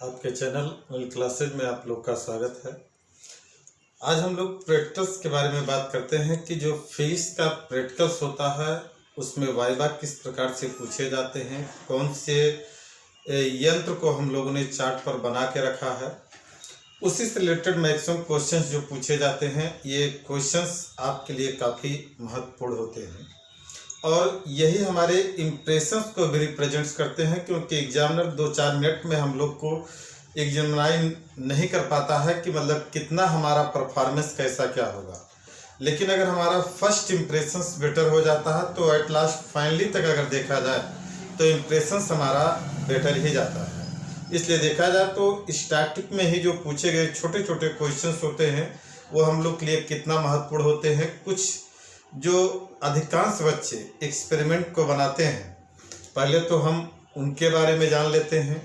आपके channel classes में आप लोग का स्वागत है। आज हम लोग प्रैक्टिकल्स के बारे में बात करते हैं कि जो फिजिक्स का प्रैक्टिकल्स होता है उसमें वाइवा किस प्रकार से पूछे जाते हैं, कौन से यंत्र को हम लोगों ने चार्ट पर बना के रखा है, उसी से रिलेटेड मैक्सिमम क्वेश्चंस जो पूछे जाते हैं ये क्वेश्चंस आपके लिए काफ़ी महत्वपूर्ण होते हैं और यही हमारे इम्प्रेशंस को भी रिप्रेजेंट्स करते हैं, क्योंकि एग्जामिनर 2-4 मिनट में हम लोग को एग्जामिनाइन नहीं कर पाता है कि मतलब कितना हमारा परफॉर्मेंस कैसा क्या होगा। लेकिन अगर हमारा फर्स्ट इम्प्रेशंस बेटर हो जाता है तो एट लास्ट फाइनली तक अगर देखा जाए तो इम्प्रेशंस हमारा बेटर ही जाता है। इसलिए देखा जाए तो स्टैटिक में ही जो पूछे गए छोटे छोटे क्वेश्चंस होते हैं वो हम लोग के लिए कितना महत्वपूर्ण होते हैं। कुछ जो अधिकांश बच्चे एक्सपेरिमेंट को बनाते हैं, पहले तो हम उनके बारे में जान लेते हैं।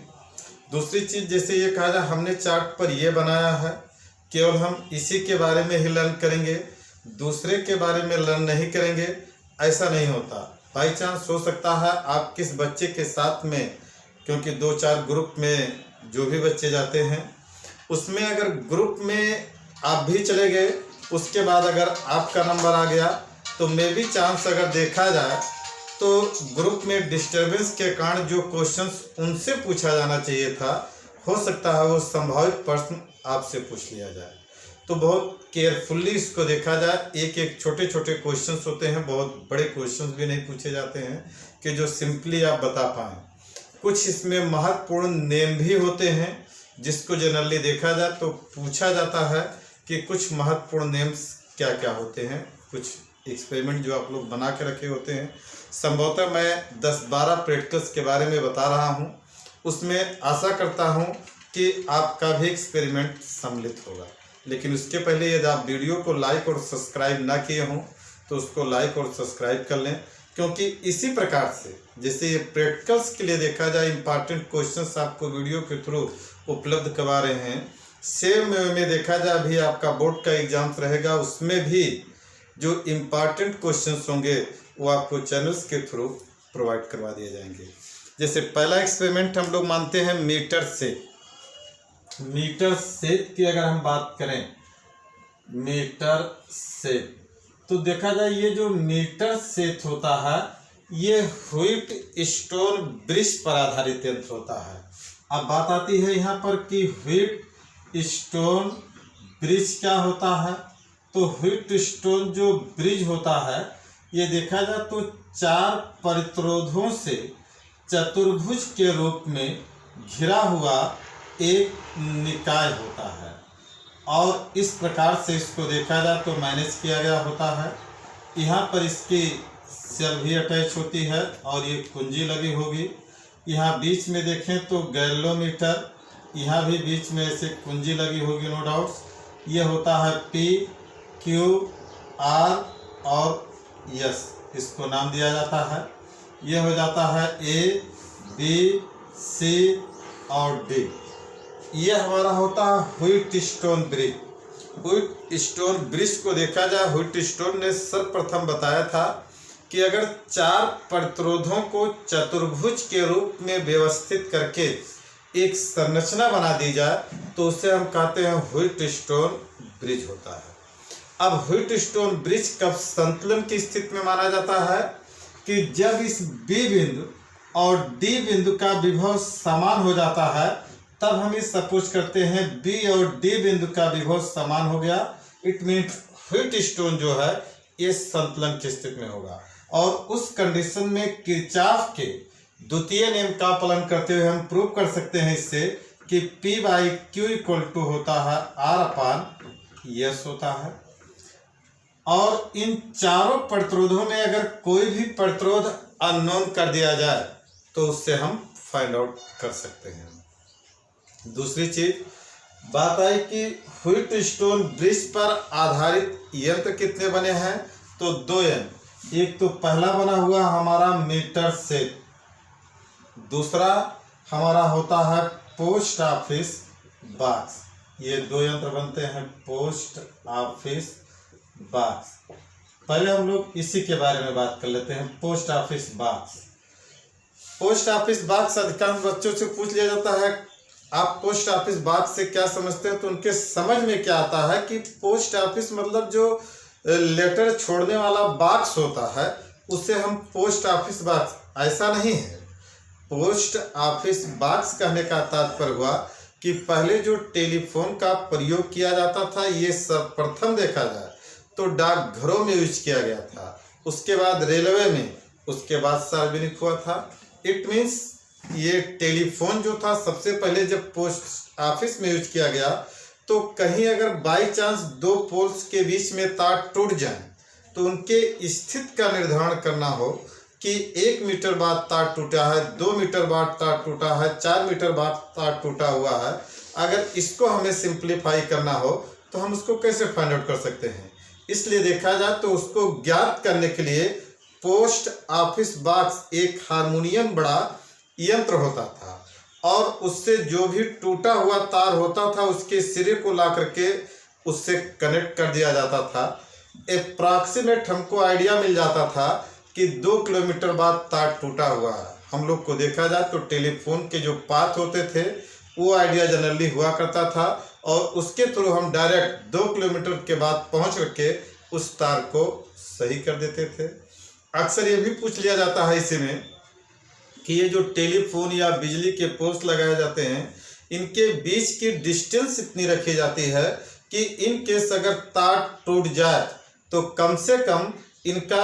दूसरी चीज़, जैसे ये कहा जाए हमने चार्ट पर ये बनाया है, केवल हम इसी के बारे में ही लर्न करेंगे, दूसरे के बारे में लर्न नहीं करेंगे, ऐसा नहीं होता। बाई चांस हो सकता है आप किस बच्चे के साथ में, क्योंकि 2-4 ग्रुप में जो भी बच्चे जाते हैं उसमें अगर ग्रुप में आप भी चले गए, उसके बाद अगर आपका नंबर आ गया तो मे भी चांस अगर देखा जाए तो ग्रुप में डिस्टर्बेंस के कारण जो क्वेश्चंस उनसे पूछा जाना चाहिए था, हो सकता है वो संभावित प्रश्न आपसे पूछ लिया जाए। तो बहुत केयरफुल्ली इसको देखा जाए। एक एक छोटे छोटे क्वेश्चंस होते हैं, बहुत बड़े क्वेश्चंस भी नहीं पूछे जाते हैं कि जो सिंपली आप बता पाएँ। कुछ इसमें महत्वपूर्ण नेम भी होते हैं जिसको जनरली देखा जाए तो पूछा जाता है कि कुछ महत्वपूर्ण नेम्स क्या क्या होते हैं। कुछ एक्सपेरिमेंट जो आप लोग बना के रखे होते हैं, संभवतः मैं 10-12 प्रैक्टिकल्स के बारे में बता रहा हूं, उसमें आशा करता हूं कि आपका भी एक्सपेरिमेंट सम्मिलित होगा। लेकिन उसके पहले यदि आप वीडियो को लाइक और सब्सक्राइब ना किए हों तो उसको लाइक और सब्सक्राइब कर लें, क्योंकि इसी प्रकार से जैसे ये प्रैक्टिकल्स के लिए देखा जाए इंपॉर्टेंट क्वेश्चंस आपको वीडियो के थ्रू उपलब्ध करवा रहे हैं, सेम में देखा जाए अभी आपका बोर्ड का एग्जाम्स रहेगा, उसमें भी जो इम्पॉर्टेंट क्वेश्चंस होंगे वो आपको चैनल्स के थ्रू प्रोवाइड करवा दिए जाएंगे। जैसे पहला एक्सपेरिमेंट हम लोग मानते हैं मीटर सेप की अगर हम बात करें, मीटर सेप, तो देखा जाए ये जो मीटर सेप होता है ये व्हीट स्टोन ब्रिज पर आधारित यंत्र होता है। अब बात आती है यहाँ पर कि व्हीट स्टोन ब्रिज क्या होता है। तो व्हीट स्टोन जो ब्रिज होता है ये देखा जाए तो 4 प्रतिरोधों से चतुर्भुज के रूप में घिरा हुआ एक निकाय होता है और इस प्रकार से इसको देखा जाए तो मैनेज किया गया होता है। यहाँ पर इसकी सेल भी अटैच होती है और ये कुंजी लगी होगी। यहाँ बीच में देखें तो गैलोमीटर, यहाँ भी बीच में ऐसे कुंजी लगी होगी, नो डाउट्स। ये होता है P, Q, R और S, इसको नाम दिया जाता है। ये हो जाता है A, B, C और D। ये हमारा होता है wheat stone bridge. Wheat stone bridge को देखा जाए, व्हीट स्टोन ने सर्वप्रथम बताया था कि अगर 4 प्रतिरोधों को चतुर्भुज के रूप में व्यवस्थित करके एक संरचना बना दी जाए तो उसे हम कहते हैं व्हीट स्टोन ब्रिज होता है। अब व्हीट स्टोन ब्रिज कब संतुलन की स्थिति में माना जाता है कि जब इस बी बिंदु और डी बिंदु का विभव समान हो जाता है, तब हम इस सपोज करते हैं बी और डी बिंदु का विभव समान हो गया। इट मीन्स व्हीट स्टोन जो है ये संतुलन की स्थिति में होगा और उस कंडीशन में किरचॉफ के द्वितीय नियम का पालन करते हुए हम प्रूव कर सकते हैं इससे कि P/Q इक्वल टू होता है R/S होता है। और इन चारों प्रतिरोधों में अगर कोई भी प्रतिरोध अननोन कर दिया जाए तो उससे हम फाइंड आउट कर सकते हैं। दूसरी चीज बात आई कि व्हीट स्टोन ब्रिज पर आधारित यंत्र कितने बने हैं, तो 2 यंत्र। एक तो पहला बना हुआ हमारा मीटर सेप, दूसरा हमारा होता है पोस्ट ऑफिस बॉक्स। ये 2 यंत्र बनते हैं पोस्ट ऑफिस बॉक्स। पहले हम लोग इसी के बारे में बात कर लेते हैं, post office box. Post office box अधिकांश बच्चों से पूछ लिया जाता है आप पोस्ट ऑफिस बॉक्स से क्या समझते हैं, तो उनके समझ में क्या आता है कि पोस्ट ऑफिस मतलब जो लेटर छोड़ने वाला बॉक्स होता है उसे हम पोस्ट ऑफिस बॉक्स, ऐसा नहीं है। पोस्ट ऑफिस बॉक्स कहने का तात्पर्य हुआ कि पहले जो टेलीफोन का प्रयोग किया जाता था, ये सर्वप्रथम देखा जाए तो डाकघरों में यूज किया गया था, उसके बाद रेलवे में, उसके बाद सार्वजनिक हुआ था। इट मीन्स ये टेलीफोन जो था सबसे पहले जब पोस्ट ऑफिस में यूज किया गया, तो कहीं अगर बाई चांस दो पोल्स के बीच में तार टूट जाए तो उनके स्थिति का निर्धारण करना हो कि 1 मीटर बाद तार टूटा है, 2 मीटर बाद तार टूटा है, 4 मीटर बाद तार टूटा हुआ है। अगर इसको हमें सिंप्लीफाई करना हो तो हम उसको कैसे फाइंड आउट कर सकते हैं। इसलिए देखा जाए तो उसको ज्ञात करने के लिए पोस्ट ऑफिस बॉक्स एक हारमोनियम बड़ा यंत्र होता था और उससे जो भी टूटा हुआ तार होता था उसके सिरे को ला करके उससे कनेक्ट कर दिया जाता था। अप्रॉक्सीमेट हमको आइडिया मिल जाता था कि 2 किलोमीटर बाद तार टूटा हुआ है। हम लोग को देखा जाए तो टेलीफोन के जो पाथ होते थे वो आइडिया जनरली हुआ करता था और उसके थ्रू हम डायरेक्ट 2 किलोमीटर के बाद पहुंच करके उस तार को सही कर देते थे। अक्सर ये भी पूछ लिया जाता है इसी में कि ये जो टेलीफोन या बिजली के पोस्ट लगाए जाते हैं, इनके बीच की डिस्टेंस इतनी रखी जाती है कि इन केस अगर तार टूट जाए तो कम से कम इनका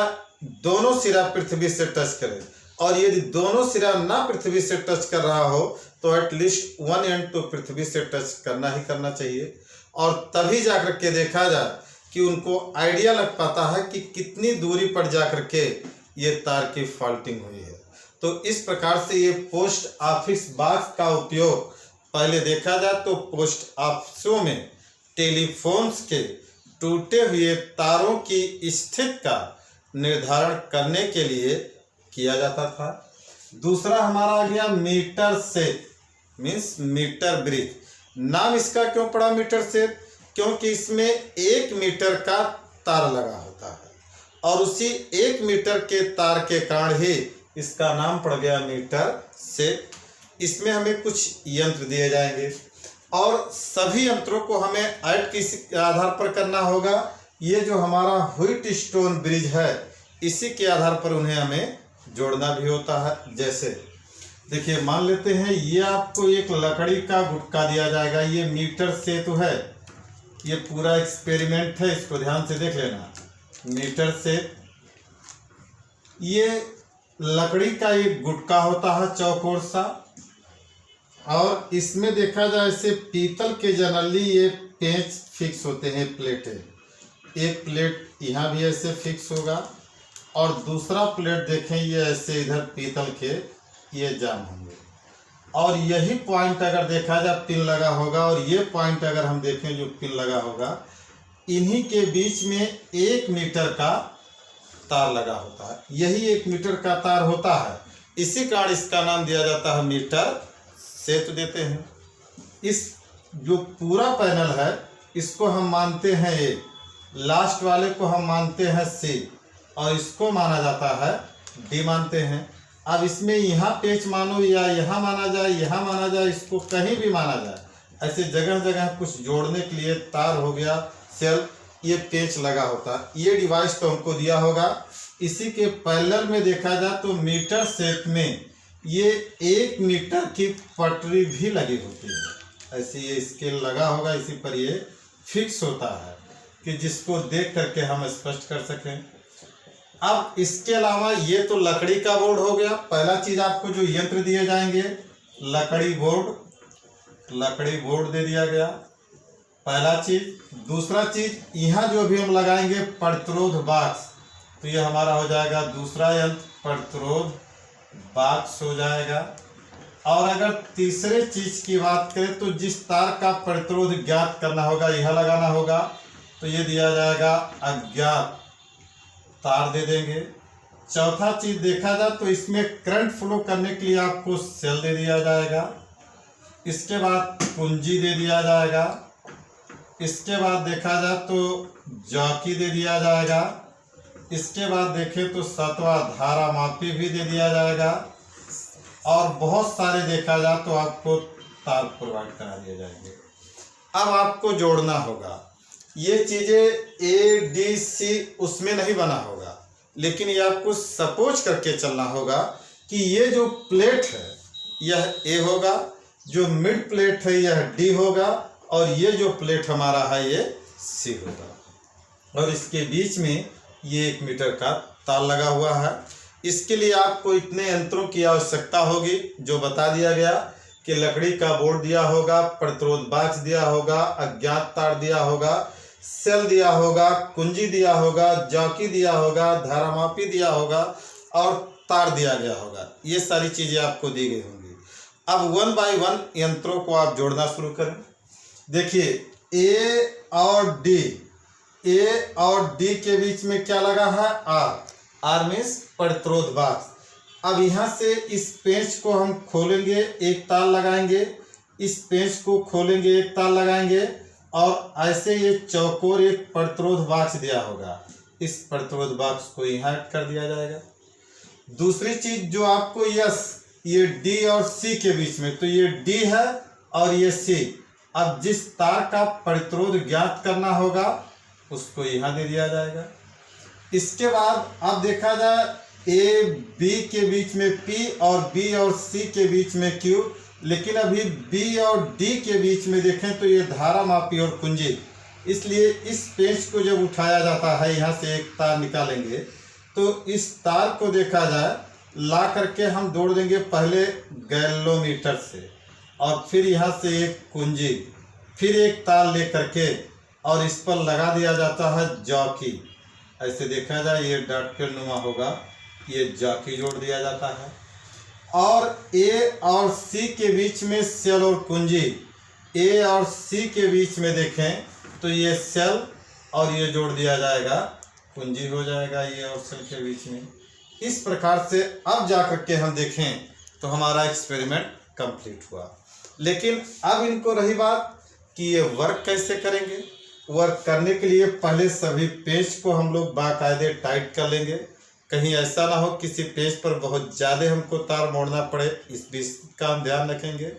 दोनों सिरा पृथ्वी से टच करे, और यदि दोनों सिरा ना पृथ्वी से टच कर रहा हो तो एटलीस्ट 1 एंड तो पृथ्वी से टच करना ही करना चाहिए। और तभी जाकर के देखा जाए कि उनको आइडिया लग पाता है कि कितनी दूरी पर जाकर के ये तार की फॉल्टिंग हुई है। तो इस प्रकार से ये पोस्ट ऑफिस बॉक्स का उपयोग पहले देखा जाए तो पोस्ट ऑफिसों में टेलीफोन्स के टूटे हुए तारों की स्थिति का निर्धारण करने के लिए किया जाता था। दूसरा हमारा आ गया metre set, means metre bridge. नाम इसका क्यों पड़ा मीटर सेट, क्योंकि इसमें 1 मीटर का तार लगा होता है और उसी 1 मीटर के तार के कारण ही इसका नाम पड़ गया मीटर सेट। इसमें हमें कुछ यंत्र दिए जाएंगे और सभी यंत्रों को हमें ऐड किस आधार पर करना होगा, ये जो हमारा व्हीट स्टोन ब्रिज है इसी के आधार पर उन्हें हमें जोड़ना भी होता है। जैसे देखिए, मान लेते हैं ये आपको एक लकड़ी का गुटका दिया जाएगा, ये मीटर सेतु है, ये पूरा एक्सपेरिमेंट है, इसको ध्यान से देख लेना। मीटर सेतु ये लकड़ी का एक गुटका होता है चौकोर सा, और इसमें देखा जाए ऐसे पीतल के जनरली ये पेंच फिक्स होते हैं, प्लेटें। एक प्लेट यहाँ भी ऐसे फिक्स होगा और दूसरा प्लेट देखें ये ऐसे इधर पीतल के ये जाम होंगे, और यही पॉइंट अगर देखा जाए पिन लगा होगा, और ये पॉइंट अगर हम देखें जो पिन लगा होगा, इन्हीं के बीच में 1 मीटर का तार लगा होता है। यही 1 मीटर का तार होता है, इसी कारण इसका नाम दिया जाता है मीटर सेतु देते हैं। इस जो पूरा पैनल है इसको हम मानते हैं ए, लास्ट वाले को हम मानते हैं सी, और इसको माना जाता है डी मानते हैं। अब इसमें यहाँ पेच मानो या यहाँ माना जाए, यहाँ माना जाए, इसको कहीं भी माना जाए, ऐसे जगह जगह कुछ जोड़ने के लिए तार हो गया, सेल, ये पेच लगा होता है। ये डिवाइस तो हमको दिया होगा। इसी के पैरेलल में देखा जाए तो मीटर सेट में ये 1 मीटर की पटरी भी लगी होती है, ऐसे ये स्केल लगा होगा, इसी पर ये फिक्स होता है कि जिसको देख करके हम स्पष्ट कर सकें। अब इसके अलावा ये तो लकड़ी का बोर्ड हो गया। पहला चीज आपको जो यंत्र दिए जाएंगे, लकड़ी बोर्ड दे दिया गया, पहला चीज। दूसरा चीज, यहाँ जो भी हम लगाएंगे प्रतिरोध बॉक्स, तो ये हमारा हो जाएगा दूसरा यंत्र, प्रतिरोध बॉक्स हो जाएगा। और अगर तीसरे चीज की बात करें तो जिस तार का प्रतिरोध ज्ञात करना होगा, यह लगाना होगा, तो ये दिया जाएगा अज्ञात तार दे देंगे। चौथा चीज देखा जाए तो इसमें करंट फ्लो करने के लिए आपको सेल दे दिया जाएगा। इसके बाद कुंजी दे दिया जाएगा। इसके बाद देखा जाए तो जॉकी दे दिया जाएगा। इसके बाद देखें तो 7वां धारा मापी भी दे दिया जाएगा। और बहुत सारे देखा जाए तो आपको तार प्रोवाइड करा दिए जाएंगे। अब आपको जोड़ना होगा, ये चीज़ें ए डी सी उसमें नहीं बना होगा, लेकिन ये आपको सपोज करके चलना होगा कि ये जो प्लेट है यह ए होगा, जो मिड प्लेट है यह डी होगा, और ये जो प्लेट हमारा है ये सी होगा, और इसके बीच में ये 1 मीटर का तार लगा हुआ है। इसके लिए आपको इतने यंत्रों की आवश्यकता होगी जो बता दिया गया कि लकड़ी का बोर्ड दिया होगा, प्रतिरोध बाक्स दिया होगा, अज्ञात तार दिया होगा, सेल दिया होगा, कुंजी दिया होगा, जॉकी दिया होगा, धारामापी दिया होगा और तार दिया गया होगा। ये सारी चीज़ें आपको दी गई होंगी। अब 1 बाय 1 यंत्रों को आप जोड़ना शुरू करें। देखिए ए और डी के बीच में क्या लगा है, आर मीन्स प्रतिरोध बाक्स। अब यहाँ से इस पेंच को हम खोलेंगे, एक तार लगाएंगे, इस पेंच को खोलेंगे, एक तार लगाएंगे, और ऐसे ये चौकोर एक प्रतिरोध बाक्स दिया होगा, इस प्रतिरोध बाक्स को यहाँ ऐड कर दिया जाएगा। दूसरी चीज जो आपको ये डी और सी के बीच में, तो ये डी है और ये सी। अब जिस तार का प्रतिरोध ज्ञात करना होगा उसको यहाँ दे दिया जाएगा। इसके बाद अब देखा जाए ए बी के बीच में पी और बी और सी के बीच में क्यू, लेकिन अभी बी और डी के बीच में देखें तो ये धारा मापी और कुंजी, इसलिए इस पेंच को जब उठाया जाता है, यहाँ से एक तार निकालेंगे तो इस तार को देखा जाए ला करके हम जोड़ देंगे पहले गैलोमीटर से, और फिर यहाँ से एक कुंजी, फिर एक तार ले करके और इस पर लगा दिया जाता है जॉकी। ऐसे देखा जाए ये डॉट नुमा होगा, ये जॉकी जोड़ दिया जाता है। और ए और सी के बीच में सेल और कुंजी, ए और सी के बीच में देखें तो ये सेल और ये जोड़ दिया जाएगा, कुंजी हो जाएगा ये और सेल के बीच में। इस प्रकार से अब जा कर के हम देखें तो हमारा एक्सपेरिमेंट कंप्लीट हुआ। लेकिन अब इनको रही बात कि ये वर्क कैसे करेंगे। वर्क करने के लिए पहले सभी पेज को हम लोग बाकायदे टाइट कर लेंगे, कहीं ऐसा ना हो किसी पेज पर बहुत ज़्यादा हमको तार मोड़ना पड़े, इस भी का हम ध्यान रखेंगे।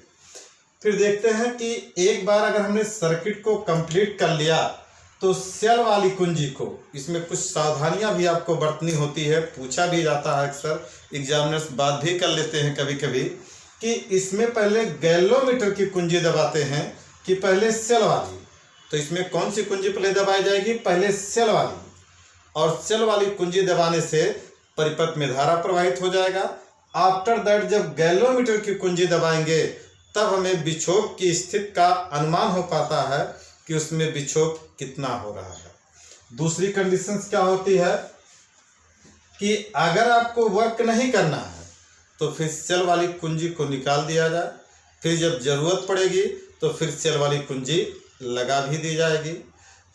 फिर देखते हैं कि एक बार अगर हमने सर्किट को कंप्लीट कर लिया तो सेल वाली कुंजी को, इसमें कुछ सावधानियां भी आपको बरतनी होती है, पूछा भी जाता है अक्सर, एग्जामिनर्स बात भी कर लेते हैं कभी कभी कि इसमें पहले गैलोमीटर की कुंजी दबाते हैं कि पहले सेल वाली। तो इसमें कौन सी कुंजी पहले दबाई जाएगी, पहले सेल वाली, और सेल वाली कुंजी दबाने से परिपथ में धारा प्रवाहित हो जाएगा। आफ्टर दैट जब गैलोमीटर की कुंजी दबाएंगे तब हमें विक्षोभ की स्थिति का अनुमान हो पाता है कि उसमें विक्षोभ कितना हो रहा है। दूसरी कंडीशंस क्या होती है कि अगर आपको वर्क नहीं करना है तो फिर सेल वाली कुंजी को निकाल दिया जाए, फिर जब जरूरत पड़ेगी तो फिर सेल वाली कुंजी लगा भी दी जाएगी।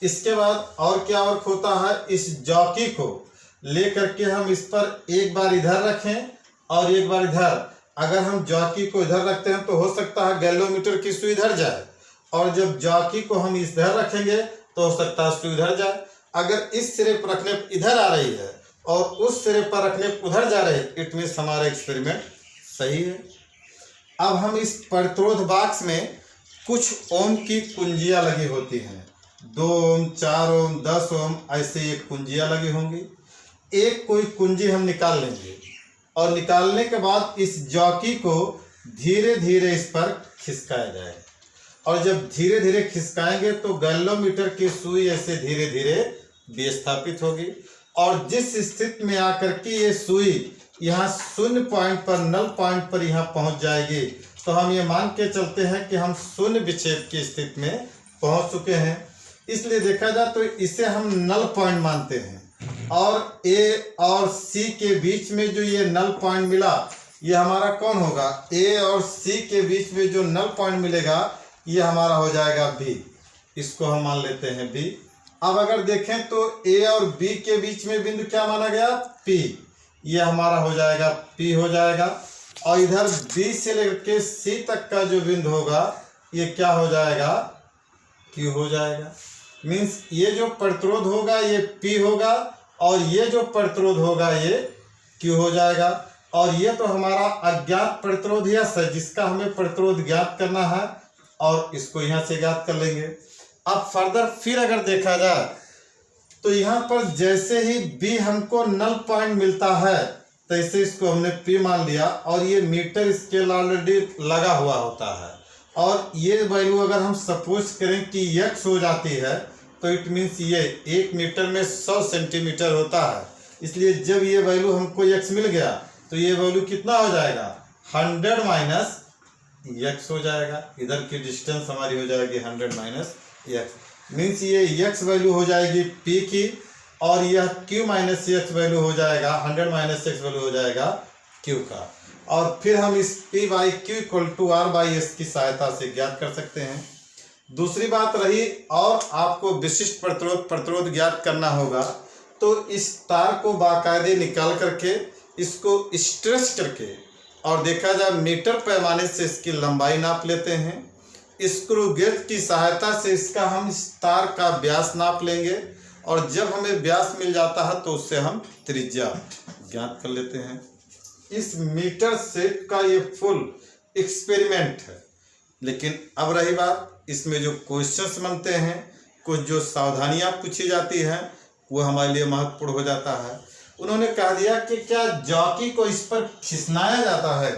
इसके बाद और क्या वर्क होता है, इस जॉकी को ले करके हम इस पर एक बार इधर रखें और एक बार इधर। अगर हम जॉकी को इधर रखते हैं तो हो सकता है गैलोमीटर की सुई इधर जाए, और जब जॉकी को हम इधर रखेंगे तो हो सकता है सुई उधर जाए। अगर इस सिरे पर रखने पर इधर आ रही है और उस सिरे पर रखने पर उधर जा रही है, इट मीन्स हमारा एक्सपेरिमेंट सही है। अब हम इस प्रतिरोध बॉक्स में कुछ ओम की कुंजियाँ लगी होती हैं, 2 ओम, 4 ओम, 10 ओम, ऐसे एक कुंजियाँ लगी होंगी। एक कोई कुंजी हम निकाल लेंगे और निकालने के बाद इस जॉकी को धीरे धीरे इस पर खिसकाया जाए, और जब धीरे धीरे खिसकाएंगे तो गैलोमीटर की सुई ऐसे धीरे धीरे विस्थापित होगी, और जिस स्थिति में आकर के ये सुई यहाँ 0 पॉइंट पर, नल पॉइंट पर यहाँ पहुँच जाएगी तो हम ये मान के चलते हैं कि हम शून्य विक्षेप की स्थिति में पहुँच चुके हैं। इसलिए देखा जाए तो इसे हम नल पॉइंट मानते हैं, और ए और सी के बीच में जो ये नल पॉइंट मिला ये हमारा कौन होगा, ए और सी के बीच में जो नल पॉइंट मिलेगा ये हमारा हो जाएगा बी, इसको हम मान लेते हैं बी। अब अगर देखें तो ए और बी के बीच में बिंदु क्या माना गया, पी, ये हमारा हो जाएगा पी हो जाएगा। और इधर बी से लेकर के सी तक का जो बिंदु होगा ये क्या हो जाएगा, क्यू हो जाएगा। मीन्स ये जो प्रतिरोध होगा ये पी होगा और ये जो प्रतिरोध होगा ये क्यू हो जाएगा। और ये तो हमारा अज्ञात प्रतिरोध यस है जिसका हमें प्रतिरोध ज्ञात करना है और इसको यहाँ से ज्ञात कर लेंगे। अब फर्दर फिर अगर देखा जाए तो यहाँ पर जैसे ही बी हमको नल पॉइंट मिलता है तैसे इसको हमने पी मान लिया और ये मीटर स्केल ऑलरेडी लगा हुआ होता है और ये वैल्यू अगर हम सपोज करें कि x हो जाती है तो इट मीन्स ये 1 मीटर में 100 सेंटीमीटर होता है। इसलिए जब ये वैल्यू हमको x मिल गया तो ये वैल्यू कितना हो जाएगा 100 माइनस x हो जाएगा। इधर की डिस्टेंस हमारी हो जाएगी 100 माइनस x मीन्स ये x वैल्यू हो जाएगी p की और यह q माइनस x वैल्यू हो जाएगा 100 माइनस x वैल्यू हो जाएगा q का। और फिर हम इस p by Q equal to r by S की सहायता से ज्ञात कर सकते हैं। दूसरी बात रही और आपको विशिष्ट प्रतिरोध ज्ञात करना होगा तो इस तार को बाकायदे निकाल करके इसको स्ट्रेच करके और देखा जाए मीटर पैमाने से इसकी लंबाई नाप लेते हैं। स्क्रू गेज की सहायता से इसका हम इस तार का व्यास नाप लेंगे और जब हमें व्यास मिल जाता है तो उससे हम त्रिज्या ज्ञात कर लेते हैं। इस मीटर सेट का ये फुल एक्सपेरिमेंट है। लेकिन अब रही बात इसमें जो क्वेश्चंस बनते हैं, कुछ जो सावधानियां पूछी जाती हैं वो हमारे लिए महत्वपूर्ण हो जाता है। उन्होंने कह दिया कि क्या जॉकी को इस पर खिसनाया जाता है?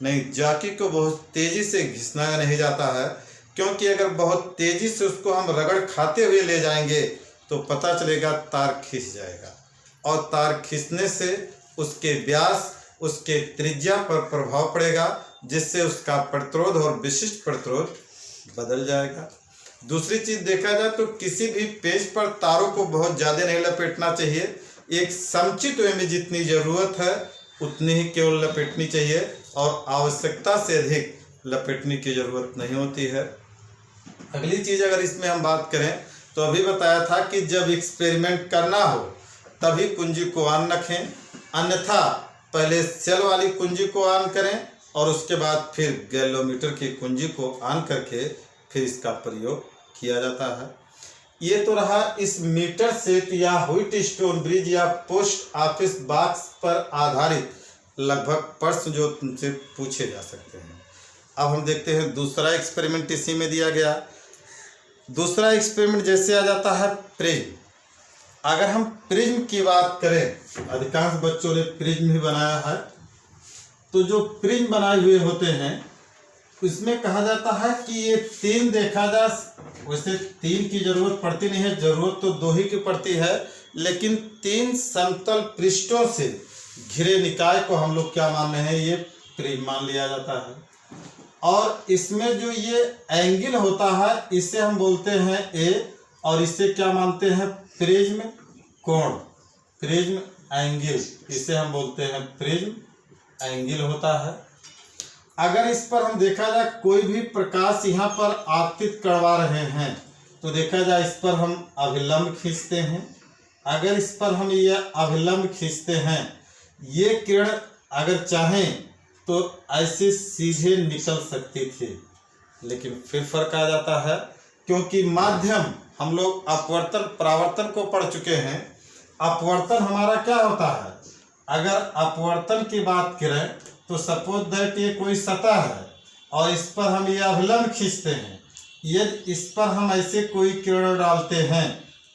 नहीं, जॉकी को बहुत तेजी से घिसनाया नहीं जाता है क्योंकि अगर बहुत तेजी से उसको हम रगड़ खाते हुए ले जाएंगे तो पता चलेगा तार खिंच जाएगा और तार खिंचने से उसके व्यास उसके त्रिज्या पर प्रभाव पड़ेगा जिससे उसका प्रतिरोध और विशिष्ट प्रतिरोध बदल जाएगा। दूसरी चीज देखा जाए तो किसी भी पेज पर तारों को बहुत ज़्यादा नहीं लपेटना चाहिए। एक समुचित वे में जितनी ज़रूरत है उतनी ही केवल लपेटनी चाहिए और आवश्यकता से अधिक लपेटने की ज़रूरत नहीं होती है। अगली चीज़ अगर इसमें हम बात करें तो अभी बताया था कि जब एक्सपेरिमेंट करना हो तभी कुंजी को ऑन रखें, अन्यथा पहले सेल वाली कुंजी को ऑन करें और उसके बाद फिर गैल्वेनोमीटर की कुंजी को ऑन करके फिर इसका प्रयोग किया जाता है। ये तो रहा इस मीटर सेट या व्हीटस्टोन ब्रिज या पोस्ट ऑफिस बॉक्स पर आधारित लगभग प्रश्न जो तुमसे पूछे जा सकते हैं। अब हम देखते हैं दूसरा एक्सपेरिमेंट इसी में दिया गया। दूसरा एक्सपेरिमेंट जैसे आ जाता है प्रिज्म। अगर हम प्रिज्म की बात करें, अधिकांश बच्चों ने प्रिज्म ही बनाया है, तो जो प्रिज्म बनाए हुए होते हैं इसमें कहा जाता है कि ये 3 देखा जा, वैसे 3 की जरूरत पड़ती नहीं है, जरूरत तो 2 ही की पड़ती है, लेकिन 3 समतल पृष्ठों से घिरे निकाय को हम लोग क्या मान रहे हैं, ये प्रिज्म मान लिया जाता है। और इसमें जो ये एंगल होता है इसे हम बोलते हैं ए और इसे क्या मानते हैं, प्रिज्म कोण, प्रिज्म एंगल, इसे हम बोलते हैं प्रिज्म एंगल होता है। अगर इस पर हम देखा जाए कोई भी प्रकाश यहाँ पर आपतित करवा रहे हैं तो देखा जाए इस पर हम अभिलंब खींचते हैं। अगर इस पर हम ये अभिलंब खींचते हैं, ये किरण अगर चाहें तो ऐसे सीधे निकल सकती थी, लेकिन फिर फर्क आ जाता है क्योंकि माध्यम, हम लोग अपवर्तन परावर्तन को पढ़ चुके हैं। अपवर्तन हमारा क्या होता है, अगर अपवर्तन की बात करें तो सपोज दैट ये कोई सतह है और इस पर हम ये अभिलंब खींचते हैं। यदि इस पर हम ऐसे कोई किरण डालते हैं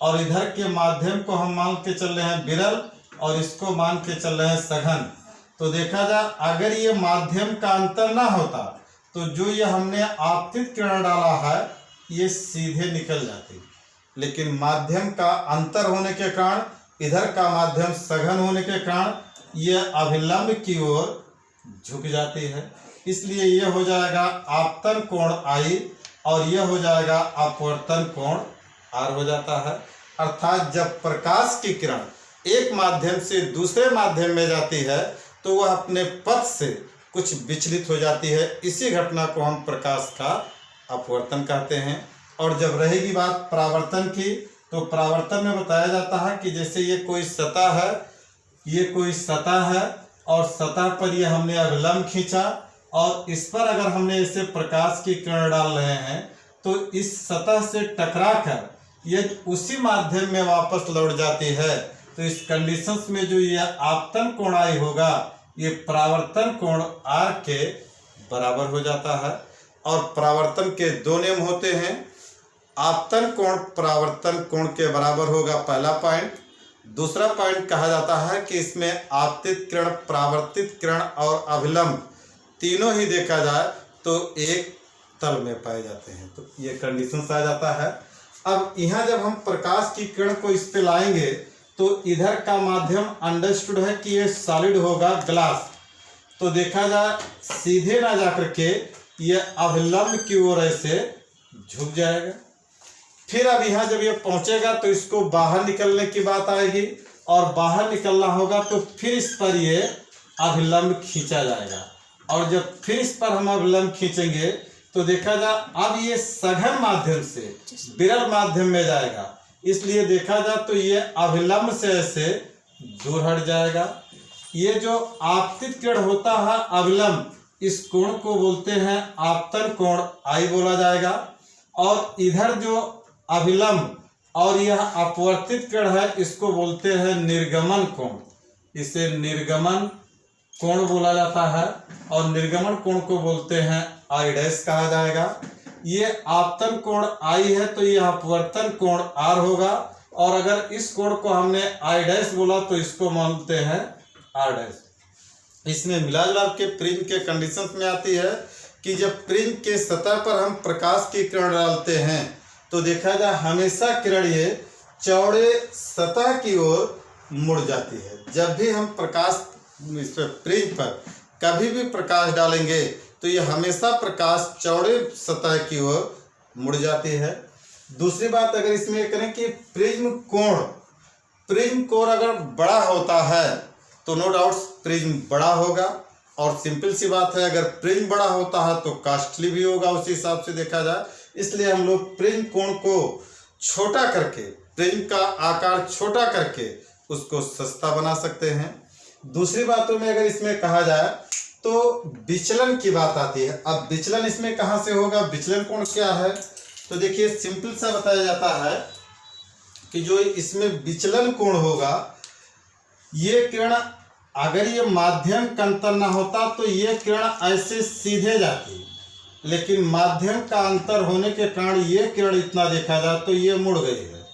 और इधर के माध्यम को हम मान के चल रहे हैं विरल और इसको मान के चल रहे हैं सघन, तो देखा जाए अगर ये माध्यम का अंतर ना होता तो जो ये हमने आपतित किरण डाला है ये सीधे निकल जाती, लेकिन माध्यम का अंतर होने के कारण, इधर का माध्यम सघन होने के कारण ये अभिलंब की ओर झुक जाती है। इसलिए यह हो जाएगा आपतन कोण I और यह हो जाएगा अपवर्तन कोण R हो जाता है। अर्थात जब प्रकाश की किरण एक माध्यम से दूसरे माध्यम में जाती है तो वह अपने पथ से कुछ विचलित हो जाती है। इसी घटना को हम प्रकाश का अपवर्तन कहते हैं। और जब रहेगी बात परावर्तन की तो परावर्तन में बताया जाता है कि जैसे ये कोई सतह है, ये कोई सतह है और सतह पर ये हमने अभिलंब खींचा और इस पर अगर हमने इसे प्रकाश की किरण डाल रहे हैं तो इस सतह से टकराकर यदि उसी माध्यम में वापस लौट जाती है तो इस कंडीशंस में जो ये आपतन कोण I होगा ये परावर्तन कोण R के बराबर हो जाता है। और परावर्तन के दो नियम होते हैं। आपतन कोण परावर्तन कोण के बराबर होगा, पहला पॉइंट। दूसरा पॉइंट कहा जाता है कि इसमें आपतित किरण, परावर्तित किरण और अभिलंब तीनों ही देखा जाए तो एक तल में पाए जाते हैं। तो ये कंडीशन आ जाता है। अब यहाँ जब हम प्रकाश की किरण को इस पे लाएंगे तो इधर का माध्यम अंडरस्टूड है कि ये सॉलिड होगा, ग्लास। तो देखा जाए सीधे ना जाकर के ये अभिलंब की ओर ऐसे झुक जाएगा। फिर अब यहाँ जब ये पहुंचेगा तो इसको बाहर निकलने की बात आएगी, और बाहर निकलना होगा तो फिर इस पर ये अभिलंब खींचा जाएगा। और जब फिर इस पर हम अभिलंब खींचेंगे तो देखा जाए अब ये सघन माध्यम से विरल माध्यम में जाएगा, इसलिए देखा जाए तो ये अभिलंब से ऐसे दूर हट जाएगा। ये जो आपतित किरण होता है अभिलंब, इस कोण को बोलते हैं आपतन कोण I बोला जाएगा। और इधर जो अभिलंब और यह अपवर्तित किरण है इसको बोलते हैं निर्गमन कोण, इसे निर्गमन कोण बोला जाता है। और निर्गमन कोण को बोलते हैं I' कहा जाएगा। ये आपतन कोण I है तो यह अपवर्तन कोण R होगा, और अगर इस कोण को हमने I' बोला तो इसको मानते हैं R'। इसमें मिला जुला के प्रिज्म के कंडीशन में आती है कि जब प्रिज्म के सतह पर हम प्रकाश की किरण डालते हैं तो देखा जाए हमेशा किरण ये चौड़े सतह की ओर मुड़ जाती है। जब भी हम प्रकाश इस पर प्रिज्म पर कभी भी प्रकाश डालेंगे तो ये हमेशा प्रकाश चौड़े सतह की ओर मुड़ जाती है। दूसरी बात अगर इसमें करें कि प्रिज्म कोण अगर बड़ा होता है तो नो डाउट प्रिज्म बड़ा होगा, और सिंपल सी बात है अगर प्रिज्म बड़ा होता है तो कॉस्टली भी होगा उसी हिसाब से देखा जाए। इसलिए हम लोग प्रिज्म कोण को छोटा करके, प्रिज्म का आकार छोटा करके उसको सस्ता बना सकते हैं। दूसरी बातों में अगर इसमें कहा जाए तो विचलन की बात आती है। अब विचलन इसमें कहाँ से होगा, विचलन कोण क्या है, तो देखिए सिंपल सा बताया जाता है कि जो इसमें विचलन कोण होगा, ये किरण अगर ये माध्यम का अंतर ना होता तो ये किरण ऐसे सीधे जाती, लेकिन माध्यम का अंतर होने के कारण ये किरण इतना देखा जाए तो ये मुड़ गई है,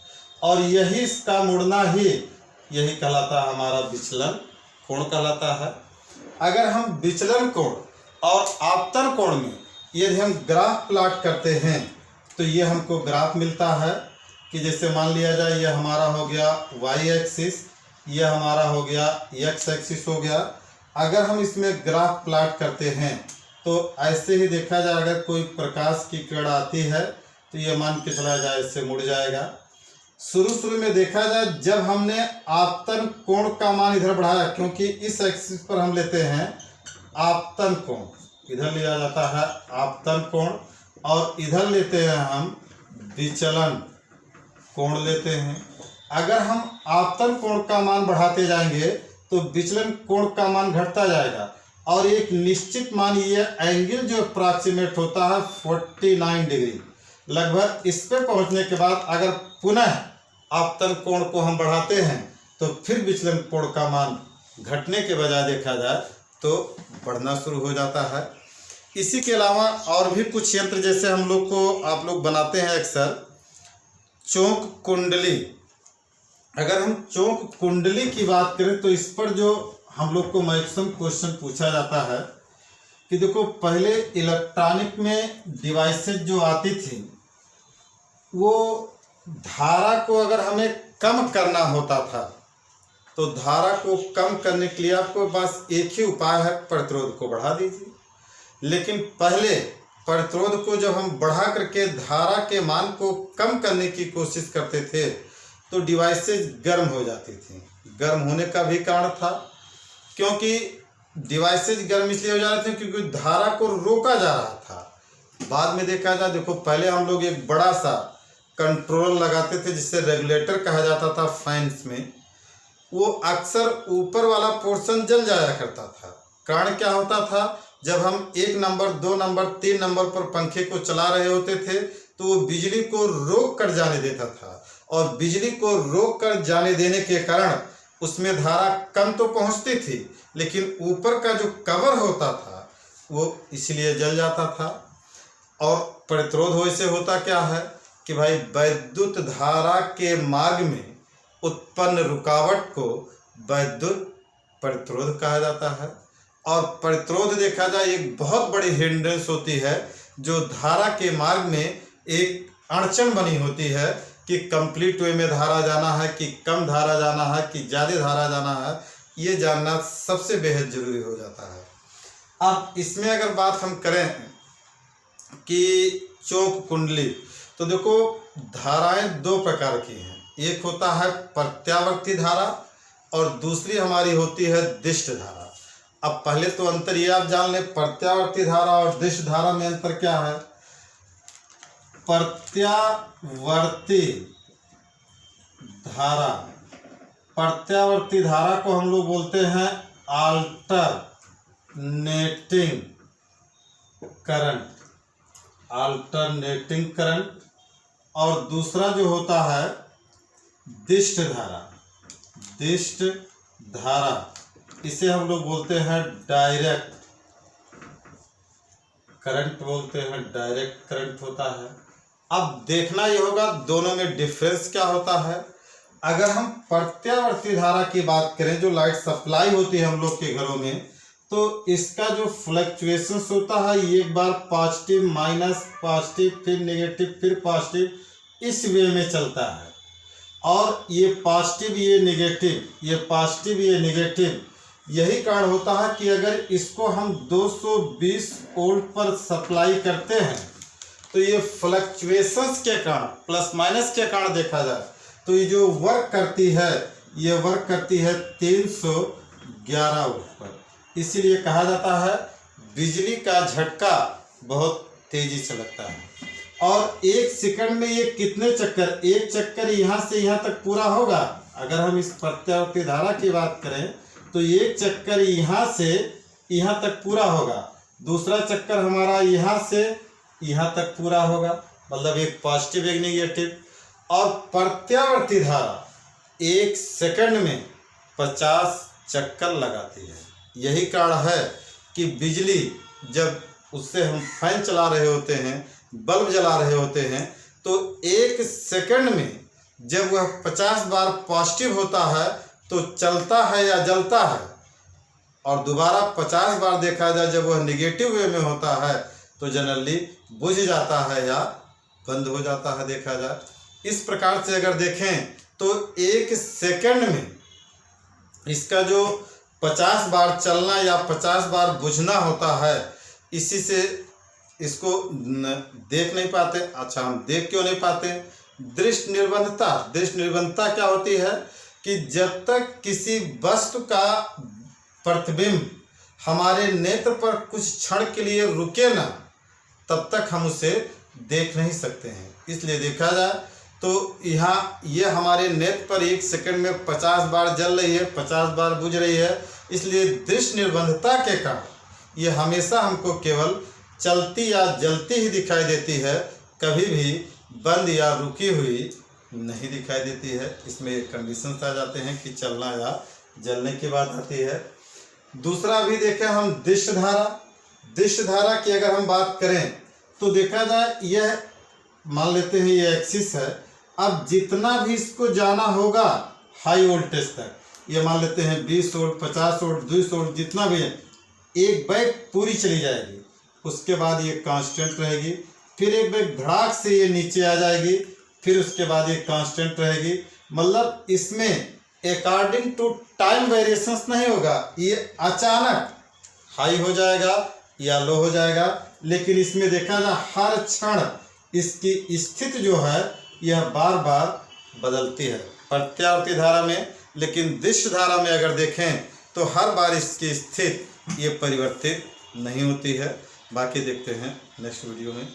और यही इसका मुड़ना ही यही कहलाता है हमारा विचलन कोण कहलाता है। अगर हम विचलन कोण और आपतन कोण में यदि हम ग्राफ प्लॉट करते हैं तो ये हमको ग्राफ मिलता है कि जैसे मान लिया जाए यह हमारा हो गया y एक्सिस, यह हमारा हो गया x एक्सिस हो गया। अगर हम इसमें ग्राफ प्लॉट करते हैं तो ऐसे ही देखा जाए अगर कोई प्रकाश की किरण आती है तो ये मान के चला जाए इससे मुड़ जाएगा। शुरू में देखा जाए जब हमने आपतन कोण का मान इधर बढ़ाया, क्योंकि इस एक्सिस पर हम लेते हैं आपतन कोण, इधर लिया जाता है आपतन कोण, और इधर लेते हैं हम विचलन कोण लेते हैं। अगर हम आपतन कोण का मान बढ़ाते जाएंगे तो विचलन कोण का मान घटता जाएगा, और एक निश्चित मान ये एंगल जो अप्रॉक्सीमेट होता है 49 डिग्री लगभग, इस पे पहुंचने के बाद अगर पुनः आपतन कोण को हम बढ़ाते हैं तो फिर विचलन कोण का मान घटने के बजाय देखा जाए तो बढ़ना शुरू हो जाता है। इसी के अलावा और भी कुछ यंत्र जैसे हम लोग को आप लोग बनाते हैं अक्सर चौक कुंडली। अगर हम चौक कुंडली की बात करें तो इस पर जो हम लोग को मैक्सिमम क्वेश्चन पूछा जाता है कि देखो पहले इलेक्ट्रॉनिक में डिवाइसेज जो आती थी वो धारा को अगर हमें कम करना होता था तो धारा को कम करने के लिए आपको पास एक ही उपाय है, प्रतिरोध को बढ़ा दीजिए। लेकिन पहले प्रतिरोध को जब हम बढ़ा करके धारा के मान को कम करने की कोशिश करते थे तो डिवाइसेज गर्म हो जाती थी। गर्म होने का भी कारण था क्योंकि डिवाइसेज गर्म इसलिए हो जा रहे थे क्योंकि धारा को रोका जा रहा था। बाद में देखा जाए देखो पहले हम लोग एक बड़ा सा कंट्रोल लगाते थे जिससे रेगुलेटर कहा जाता था फैंस में, वो अक्सर ऊपर वाला पोर्शन जल जाया करता था। कारण क्या होता था, जब हम 1 नंबर 2 नंबर 3 नंबर पर पंखे को चला रहे होते थे तो वो बिजली को रोक कर जाने देता था, और बिजली को रोक कर जाने देने के कारण उसमें धारा कम तो पहुंचती थी, लेकिन ऊपर का जो कवर होता था वो इसलिए जल जाता था। और प्रतिरोध हो से होता क्या है कि भाई वैद्युत धारा के मार्ग में उत्पन्न रुकावट को वैद्युत प्रतिरोध कहा जाता है। और प्रतिरोध देखा जाए एक बहुत बड़ी हिंड्रेंस होती है, जो धारा के मार्ग में एक अड़चन बनी होती है कि कंप्लीट वे में धारा जाना है कि कम धारा जाना है कि ज़्यादा धारा जाना है, ये जानना सबसे बेहद जरूरी हो जाता है। अब इसमें अगर बात हम करें कि चौक कुंडली, तो देखो धाराएं दो प्रकार की हैं, एक होता है प्रत्यावर्ती धारा और दूसरी हमारी होती है दिष्ट धारा। अब पहले तो अंतर ये आप जान लें, प्रत्यावर्ती धारा और दिष्ट धारा में अंतर क्या है। प्रत्यावर्ती धारा, प्रत्यावर्ती धारा को हम लोग बोलते हैं अल्टरनेटिंग करंट, अल्टरनेटिंग करंट। और दूसरा जो होता है दिष्ट धारा, दिष्ट धारा, इसे हम लोग बोलते हैं डायरेक्ट करंट, बोलते हैं डायरेक्ट करंट होता है। अब देखना ये होगा दोनों में डिफरेंस क्या होता है। अगर हम प्रत्यावर्ती धारा की बात करें, जो लाइट सप्लाई होती है हम लोग के घरों में, तो इसका जो फ्लक्चुएशंस होता है, एक बार पॉजिटिव माइनस पॉजिटिव फिर नेगेटिव फिर पॉजिटिव, इस वे में चलता है। और ये पॉजिटिव ये नेगेटिव, ये पॉजिटिव ये नेगेटिव, यही कारण होता है कि अगर इसको हम 220 वोल्ट पर सप्लाई करते हैं तो ये फ्लक्चुएशंस के कारण, प्लस माइनस के कारण देखा जाए तो ये जो वर्क करती है, ये वर्क करती है 311 वोल्ट पर। इसीलिए कहा जाता है बिजली का झटका बहुत तेजी से लगता है। और एक सेकंड में ये कितने चक्कर, एक चक्कर यहाँ से यहाँ तक पूरा होगा। अगर हम इस प्रत्यावर्ती धारा की बात करें तो एक चक्कर यहाँ से यहाँ तक पूरा होगा, दूसरा चक्कर हमारा यहाँ से यहाँ तक पूरा होगा, मतलब एक पॉजिटिव एक नेगेटिव। और प्रत्यावर्ती धारा एक सेकंड में 50 चक्कर लगाती है। यही कारण है कि बिजली जब उससे हम फैन चला रहे होते हैं, बल्ब जला रहे होते हैं, तो एक सेकंड में जब वह 50 बार पॉजिटिव होता है तो चलता है या जलता है, और दोबारा 50 बार देखा जाए जब वह निगेटिव वे में होता है तो जनरली बुझ जाता है या बंद हो जाता है देखा जाए। इस प्रकार से अगर देखें तो एक सेकंड में इसका जो 50 बार चलना या 50 बार बुझना होता है, इसी से इसको देख नहीं पाते। अच्छा, हम देख क्यों नहीं पाते? दृष्टि निर्बंधता। दृष्टि निर्बंधता क्या होती है कि जब तक किसी वस्तु का प्रतिबिंब हमारे नेत्र पर कुछ क्षण के लिए रुके ना, तब तक हम उसे देख नहीं सकते हैं। इसलिए देखा जाए तो यहाँ ये हमारे नेत्र पर एक सेकंड में 50 बार जल रही है, 50 बार बुझ रही है। इसलिए दृष्टि निर्बंधता के कारण ये हमेशा हमको केवल चलती या जलती ही दिखाई देती है, कभी भी बंद या रुकी हुई नहीं दिखाई देती है। इसमें एक कंडीशंस आ जाते हैं कि चलना या जलने की बात आती है। दूसरा भी देखें हम दिष्ट धारा। दिष्ट धारा की अगर हम बात करें तो देखा जाए यह मान लेते हैं ये एक्सिस है। अब जितना भी इसको जाना होगा हाई वोल्टेज तक, ये मान लेते हैं 20 वोल्ट 50 वोल्ट 200 वोल्ट, जितना भी है, एक बैग पूरी चली जाएगी, उसके बाद ये कांस्टेंट रहेगी। फिर एक बैग धड़ाक से ये नीचे आ जाएगी, फिर उसके बाद ये कांस्टेंट रहेगी। मतलब इसमें अकॉर्डिंग टू टाइम वेरिएशंस नहीं होगा, ये अचानक हाई हो जाएगा या लो हो जाएगा। लेकिन इसमें देखा जाए हर क्षण इसकी स्थिति जो है यह बार बार बदलती है प्रत्यावर्ती धारा में। लेकिन दिष्ट धारा में अगर देखें तो हर बार इसकी स्थिति ये परिवर्तित नहीं होती है। बाकी देखते हैं नेक्स्ट वीडियो में।